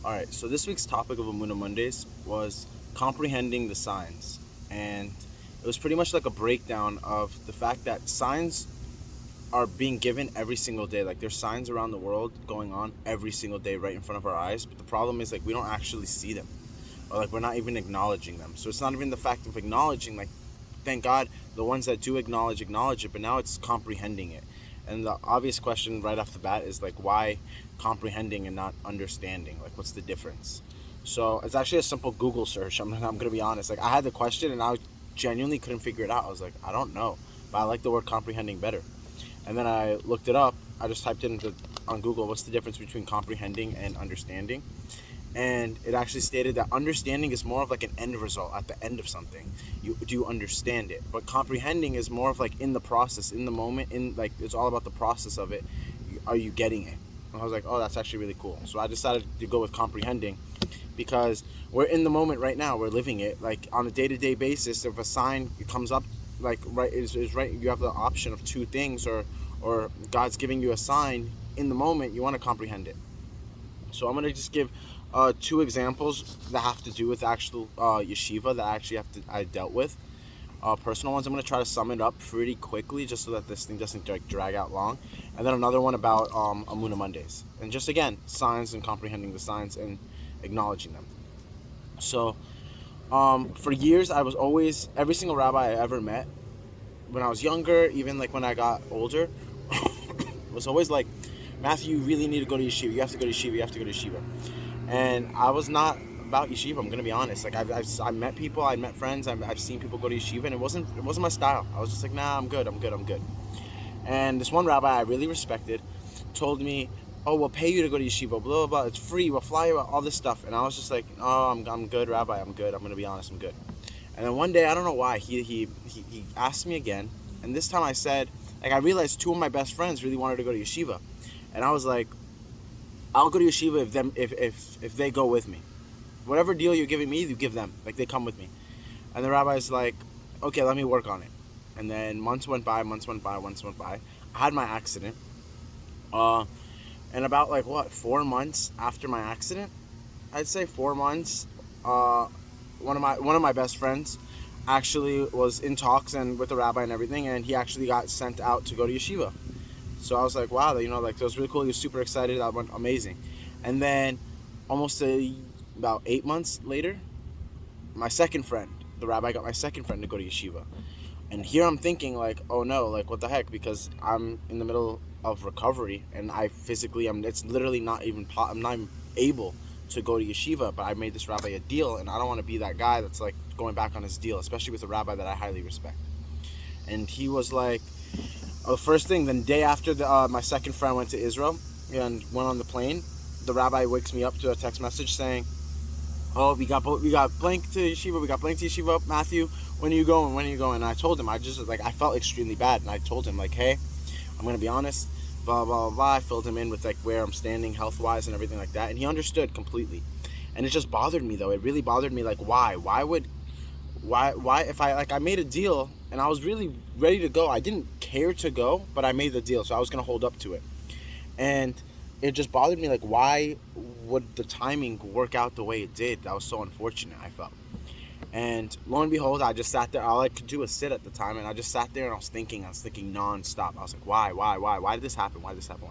All right, so this week's topic of Amuna Mondays was comprehending the signs. And it was pretty much like a breakdown of the fact that signs are being given every single day. Like there's signs around the world going on every single day right in front of our eyes. But the problem is like we don't actually see them. Or like we're not even acknowledging them. So it's not even the fact of acknowledging, like thank God the ones that do acknowledge it, but now it's comprehending it. And the obvious question right off the bat is like why comprehending and not understanding? Like what's the difference? So it's actually a simple Google search. I'm gonna be honest. Like I had the question and I genuinely couldn't figure it out. I was like, I don't know, but I like the word comprehending better. And then I looked it up. I just typed it into on Google. What's the difference between comprehending and understanding? And it actually stated that understanding is more of like an end result at the end of something. You do you understand it, but comprehending is more of like in the process, in the moment, in like it's all about the process of it. Are you getting it? And I was like, oh, that's actually really cool. So I decided to go with comprehending because we're in the moment right now. We're living it like on a day-to-day basis. If a sign comes up, like right is right, you have the option of two things, or God's giving you a sign in the moment. You want to comprehend it. So I'm gonna just give two examples that have to do with actual yeshiva that I dealt with. Personal ones. I'm gonna try to sum it up pretty quickly, just so that this thing doesn't drag out long. And then another one about Amuna Mondays, and just again signs and comprehending the signs and acknowledging them. So for years, I was always every single rabbi I ever met when I was younger, even like when I got older, was always like, Matthew, you really need to go to yeshiva. You have to go to yeshiva. You have to go to yeshiva. And I was not about yeshiva. I'm gonna be honest. Like I met people, I met friends. I've seen people go to yeshiva, and it wasn't my style. I was just like, nah, I'm good. And this one rabbi I really respected told me, oh, we'll pay you to go to yeshiva. Blah blah blah. It's free. We'll fly you out. All this stuff. And I was just like, oh, I'm good, Rabbi. I'm good. I'm gonna be honest. I'm good. And then one day, I don't know why, he asked me again, and this time I said, like I realized two of my best friends really wanted to go to yeshiva, and I was like, I'll go to yeshiva if they go with me. Whatever deal you're giving me, you give them. Like they come with me. And the rabbi's like, okay, let me work on it. And then months went by. I had my accident. And about like what 4 months after my accident, I'd say 4 months. One of my best friends actually was in talks and with the rabbi and everything, and he actually got sent out to go to yeshiva. So I was like, wow, like that was really cool. He was super excited. That went amazing. And then about 8 months later, my second friend, the rabbi got my second friend to go to yeshiva. And here I'm thinking like, oh no, like what the heck? Because I'm in the middle of recovery and it's literally I'm not even able to go to yeshiva, but I made this rabbi a deal, and I don't want to be that guy that's like going back on his deal, especially with a rabbi that I highly respect. And he was like, the first thing, the day after my second friend went to Israel and went on the plane, the rabbi wakes me up to a text message saying, oh, we got blank to yeshiva, Matthew, when are you going? And I told him, I felt extremely bad, and I told him like, hey, I'm gonna be honest, blah blah blah. I filled him in with like where I'm standing health wise and everything like that, and he understood completely. And it just bothered me though. It really bothered me. Like why if I made a deal and I was really ready to go. I didn't care to go, but I made the deal, so I was gonna hold up to it. And it just bothered me. Like why would the timing work out the way it did? That was so unfortunate, I felt. And lo and behold, I just sat there. All I could do was sit at the time, and I just sat there and I was thinking nonstop. I was like, why did this happen? Why did this happen?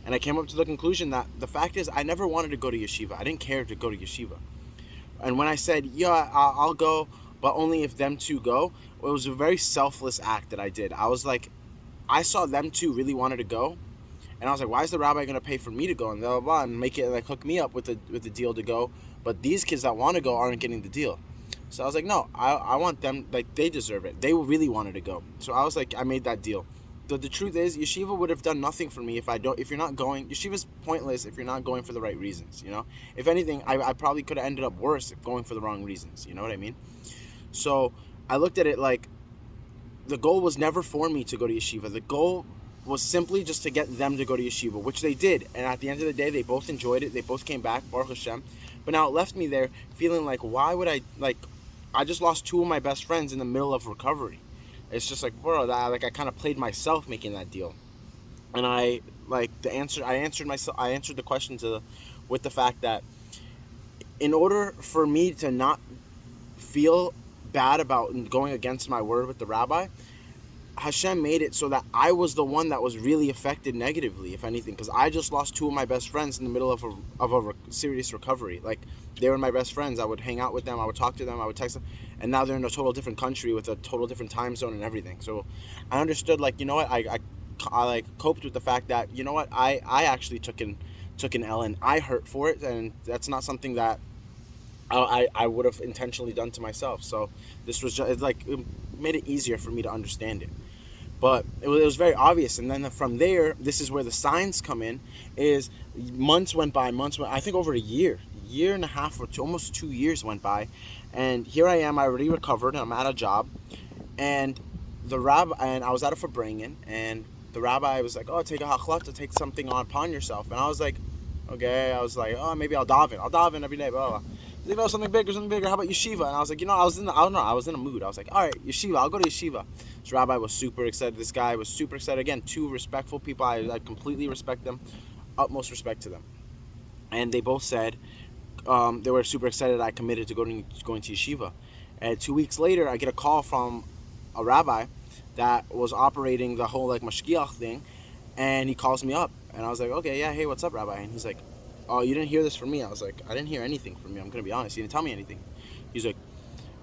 And I came up to the conclusion that the fact is I never wanted to go to yeshiva. I didn't care to go to yeshiva. And when I said, yeah, I'll go, but only if them two go, it was a very selfless act that I did. I was like, I saw them two really wanted to go, and I was like, why is the rabbi going to pay for me to go and blah, blah, blah, and make it like hook me up with the deal to go, but these kids that want to go aren't getting the deal. So I was like, no, I want them, like they deserve it. They really wanted to go. So I was like, I made that deal. The truth is, yeshiva would have done nothing for me if you're not going. Yeshiva's pointless if you're not going for the right reasons, you know? If anything, I probably could have ended up worse if going for the wrong reasons, you know what I mean? So I looked at it like the goal was never for me to go to yeshiva. The goal was simply just to get them to go to yeshiva, which they did. And at the end of the day, they both enjoyed it. They both came back, Baruch Hashem. But now it left me there feeling like, why would I just lost two of my best friends in the middle of recovery. It's just like, bro, I kind of played myself making that deal. And I answered the question to with the fact that in order for me to not feel bad about going against my word with the rabbi, Hashem made it so that I was the one that was really affected negatively, if anything, because I just lost two of my best friends in the middle of a serious recovery. Like, they were my best friends. I would hang out with them. I would talk to them. I would text them. And now they're in a total different country with a total different time zone and everything. So I understood, like, you know what, I like coped with the fact that, you know what, I actually took an L, and I hurt for it, and that's not something that I would have intentionally done to myself. So this was just, it made it easier for me to understand it. But it was very obvious. And then from there, this is where the signs come in, is months went by, I think over a year and a half or two, almost 2 years went by. And here I am, I already recovered, and I'm at a job. And the rabbi, and I was at a Farbrengen, and the rabbi was like, oh, take a hachlata, to take something upon yourself. And I was like, okay. I was like, oh, maybe I'll daven every day, blah, blah. You know, something bigger. How about yeshiva? And I was like, you know, I was in a mood. I was like, all right, yeshiva, I'll go to yeshiva. This rabbi was super excited. This guy was super excited. Again, two respectful people. I completely respect them, utmost respect to them. And they both said they were super excited I committed to going to yeshiva. And 2 weeks later, I get a call from a rabbi that was operating the whole like mashgiach thing, and he calls me up, and I was like, okay, yeah, hey, what's up, rabbi? And he's like, oh, you didn't hear this from me? I was like, I didn't hear anything from you. I'm going to be honest. You didn't tell me anything. He's like,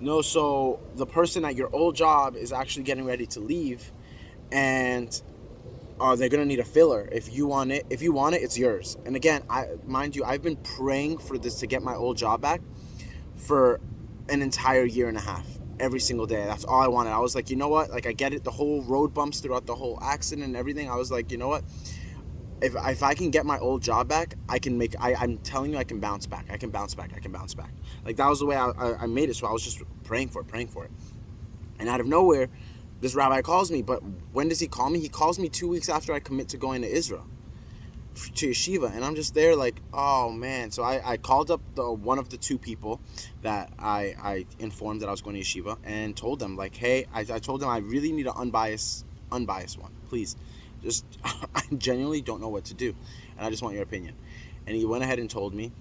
no, so the person at your old job is actually getting ready to leave, and they're going to need a filler. If you want it, it's yours. And again, mind you, I've been praying for this to get my old job back for an entire year and a half. Every single day. That's all I wanted. I was like, you know what? Like, I get it. The whole road bumps throughout the whole accident and everything. I was like, you know what? If I can get my old job back, I'm telling you, I can bounce back. I can bounce back. Like, that was the way I made it. So I was just praying for it. And out of nowhere, this rabbi calls me. But when does he call me? He calls me 2 weeks after I commit to going to Israel, to yeshiva. And I'm just there like, oh man. So I called up one of the two people that I informed that I was going to yeshiva, and told them, like, hey, I told them I really need an unbiased one, please. Just, I genuinely don't know what to do, and I just want your opinion. And he went ahead and told me,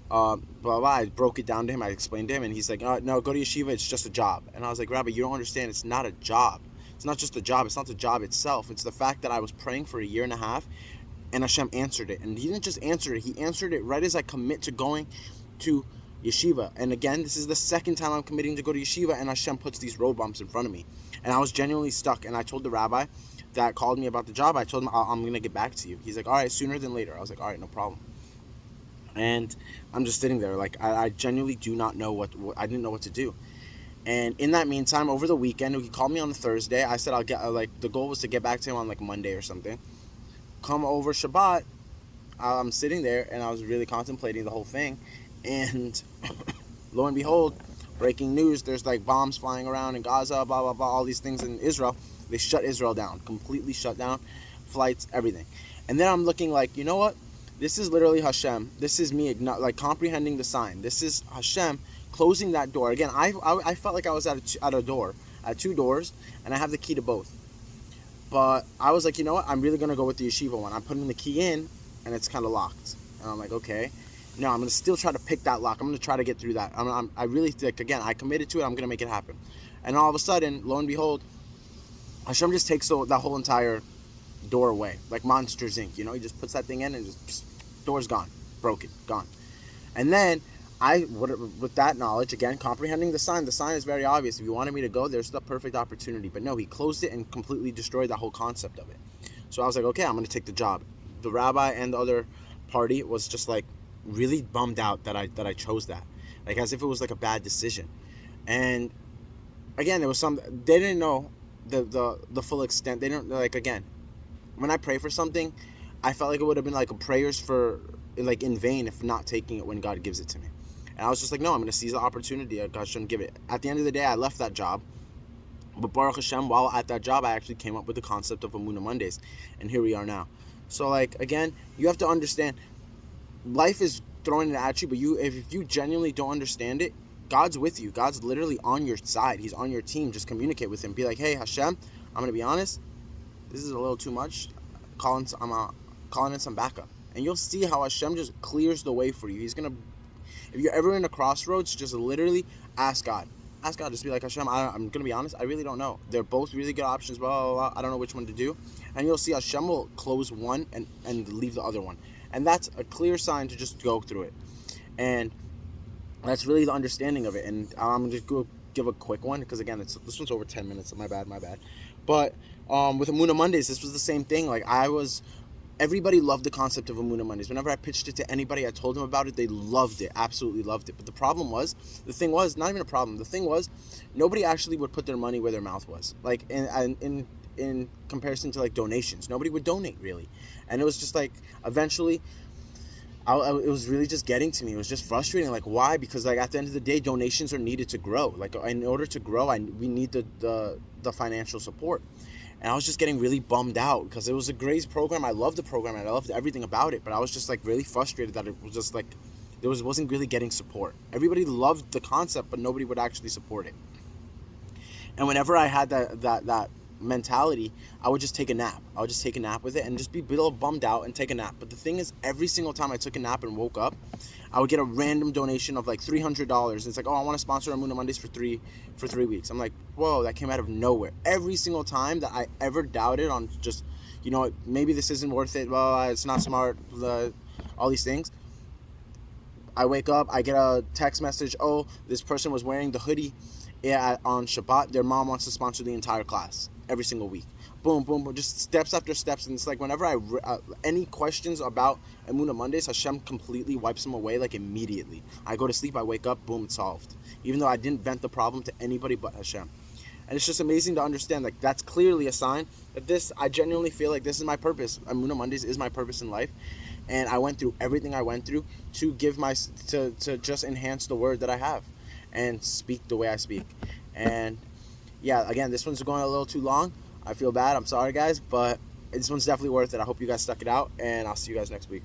blah, blah. I broke it down to him. I explained to him, and he's like, no, go to yeshiva. It's just a job. And I was like, Rabbi, you don't understand. It's not a job. It's not just a job. It's not the job itself. It's the fact that I was praying for a year and a half, and Hashem answered it. And he didn't just answer it. He answered it right as I commit to going to yeshiva. And again, this is the second time I'm committing to go to yeshiva, and Hashem puts these road bumps in front of me. And I was genuinely stuck. And I told the rabbi that called me about the job, I told him, I'm going to get back to you. He's like, all right, sooner than later. I was like, all right, no problem. And I'm just sitting there like, I genuinely do not know I didn't know what to do. And in that meantime, over the weekend, he called me on Thursday. I said, the goal was to get back to him on like Monday or something. Come over Shabbat, I'm sitting there, and I was really contemplating the whole thing. And lo and behold, breaking news, there's like bombs flying around in Gaza, blah, blah, blah, all these things in Israel. They shut Israel down, completely shut down, flights, everything. And then I'm looking like, you know what? This is literally Hashem. This is me, like, comprehending the sign. This is Hashem closing that door. Again, I felt like I was at two doors, and I have the key to both. But I was like, you know what? I'm really going to go with the yeshiva one. I'm putting the key in, and it's kind of locked. And I'm like, okay. No, I'm going to still try to pick that lock. I'm going to try to get through that. I really think, again, I committed to it. I'm going to make it happen. And all of a sudden, lo and behold, Hashem just takes that whole entire door away, like Monsters Inc. You know, he just puts that thing in and just, door's gone, broken, gone. And then with that knowledge, again, comprehending the sign is very obvious. If you wanted me to go, there's the perfect opportunity. But no, he closed it and completely destroyed the whole concept of it. So I was like, okay, I'm going to take the job. The rabbi and the other party was just like really bummed out that I chose that, like as if it was like a bad decision. And again, they didn't know the full extent. They don't, like, again, when I pray for something, I felt like it would have been like a prayers for like in vain if not taking it when God gives it to me. And I was just like, no, I'm going to seize the opportunity. God shouldn't give it. At the end of the day, I left that job. But Baruch Hashem, while at that job, I actually came up with the concept of Emunah Mondays. And here we are now. So, like, again, you have to understand, life is throwing it at you, but if you genuinely don't understand it, God's with you. God's literally on your side. He's on your team. Just communicate with him. Be like, hey, Hashem, I'm going to be honest. This is a little too much. I'm calling in some backup. and you'll see how Hashem just clears the way for you. He's gonna, if you're ever in a crossroads, just literally ask God. Ask God. Just be like, Hashem, I'm gonna be honest, I really don't know. They're both really good options. Blah blah blah. I don't know which one to do, and you'll see Hashem will close one and leave the other one, and that's a clear sign to just go through it, and that's really the understanding of it. And I'm just go give a quick one because again, this one's over 10 minutes. My bad. But with Amuna Mondays, this was the same thing. Like everybody loved the concept of Amuna Mondays. Whenever I pitched it to anybody, I told them about it, they loved it, absolutely loved it. But the thing was, not even a problem. The thing was, nobody actually would put their money where their mouth was. Like in comparison to like donations, nobody would donate really, and it was just like eventually. It was really just getting to me. It was just frustrating. Like, why? Because like at the end of the day, donations are needed to grow. Like in order to grow, we need the financial support. And I was just getting really bummed out because it was a great program. I loved the program and I loved everything about it. But I was just like really frustrated that it was just like wasn't really getting support. Everybody loved the concept, but nobody would actually support it. And whenever I had that mentality, I would just take a nap. I would just take a nap with it and just be a little bummed out and take a nap. But the thing is, every single time I took a nap and woke up, I would get a random donation of like $300. It's like, oh, I want to sponsor Amuna Mondays for three weeks. I'm like, whoa, that came out of nowhere. Every single time that I ever doubted on just, maybe this isn't worth it, well, it's not smart, all these things. I wake up, I get a text message, oh, this person was wearing the hoodie on Shabbat. Their mom wants to sponsor the entire class every single week. Boom, boom, boom, just steps after steps. And it's like whenever any questions about Amuna Mondays, Hashem completely wipes them away like immediately. I go to sleep, I wake up, boom, it's solved. Even though I didn't vent the problem to anybody but Hashem. And it's just amazing to understand, like, that's clearly a sign that I genuinely feel like this is my purpose. Amuna Mondays is my purpose in life. And I went through everything I went through to to just enhance the word that I have and speak the way I speak. And yeah, again, this one's going a little too long. I feel bad. I'm sorry, guys, but this one's definitely worth it. I hope you guys stuck it out, and I'll see you guys next week.